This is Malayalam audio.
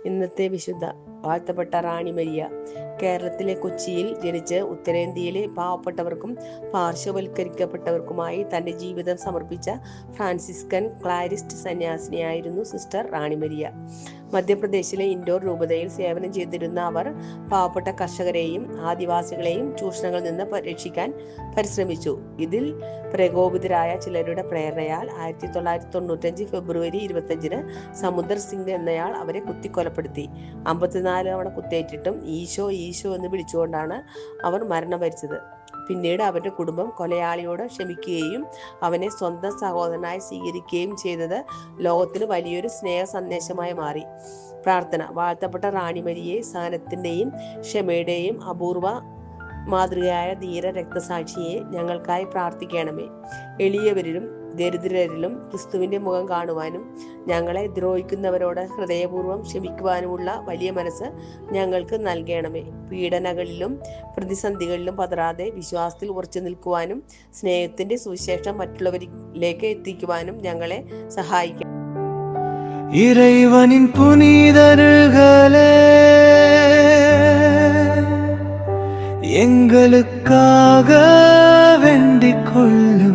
ഇന്നത്തെ വിശുദ്ധ വാഴ്ത്തപ്പെട്ട റാണി മരിയ. കേരളത്തിലെ കൊച്ചിയിൽ ജനിച്ച് ഉത്തരേന്ത്യയിലെ പാവപ്പെട്ടവർക്കും പാർശ്വവൽക്കരിക്കപ്പെട്ടവർക്കുമായി തൻ്റെ ജീവിതം സമർപ്പിച്ച ഫ്രാൻസിസ്കൻ ക്ലാരിസ്റ്റ് സന്യാസിനിയായിരുന്നു സിസ്റ്റർ റാണി മരിയ. മധ്യപ്രദേശിലെ ഇൻഡോർ രൂപതയിൽ സേവനം ചെയ്തിരുന്ന അവർ പാവപ്പെട്ട കർഷകരെയും ആദിവാസികളെയും ചൂഷണങ്ങളിൽ നിന്ന് രക്ഷിക്കാൻ പരിശ്രമിച്ചു. ഇതിൽ പ്രകോപിതരായ ചിലരുടെ പ്രേരണയാൽ 1995 ഫെബ്രുവരി 25 സമുദ്ർ സിംഗ് എന്നയാൾ അവരെ കുത്തിക്കൊലപ്പെടുത്തി. 54 തവണ കുത്തേറ്റിട്ടും ഈശോ ഈശോ എന്ന് വിളിച്ചുകൊണ്ടാണ് അവർ മരണം വരിച്ചത്. പിന്നീട് അവരുടെ കുടുംബം കൊലയാളിയോട് ക്ഷമിക്കുകയും അവനെ സ്വന്തം സഹോദരനായി സ്വീകരിക്കുകയും ചെയ്തത് ലോകത്തിന് വലിയൊരു സ്നേഹ സന്ദേശമായി മാറി. പ്രാർത്ഥന. വാഴ്ത്തപ്പെട്ട റാണി മരിയെ സഹനത്തിൻ്റെയും ക്ഷമയുടെയും അപൂർവ മാതൃകയായ ധീര രക്തസാക്ഷിയെ ഞങ്ങൾക്കായി പ്രാർത്ഥിക്കണമേ. എളിയവരിലും ദരിദ്രരിലും ക്രിസ്തുവിൻ്റെ മുഖം കാണുവാനും ഞങ്ങളെ ദ്രോഹിക്കുന്നവരോട് ഹൃദയപൂർവ്വം ക്ഷമിക്കുവാനുമുള്ള വലിയ മനസ്സ് ഞങ്ങൾക്ക് നൽകണമേ. പീഡനകളിലും പ്രതിസന്ധികളിലും പതറാതെ വിശ്വാസത്തിൽ ഉറച്ചു നിൽക്കുവാനും സ്നേഹത്തിൻ്റെ സുവിശേഷം മറ്റുള്ളവരിലേക്ക് എത്തിക്കുവാനും ഞങ്ങളെ സഹായിക്കണം. இறைவனின் புனிதர்களே, எங்களுக்காக வேண்டிக் கொள்ளுங்கள்.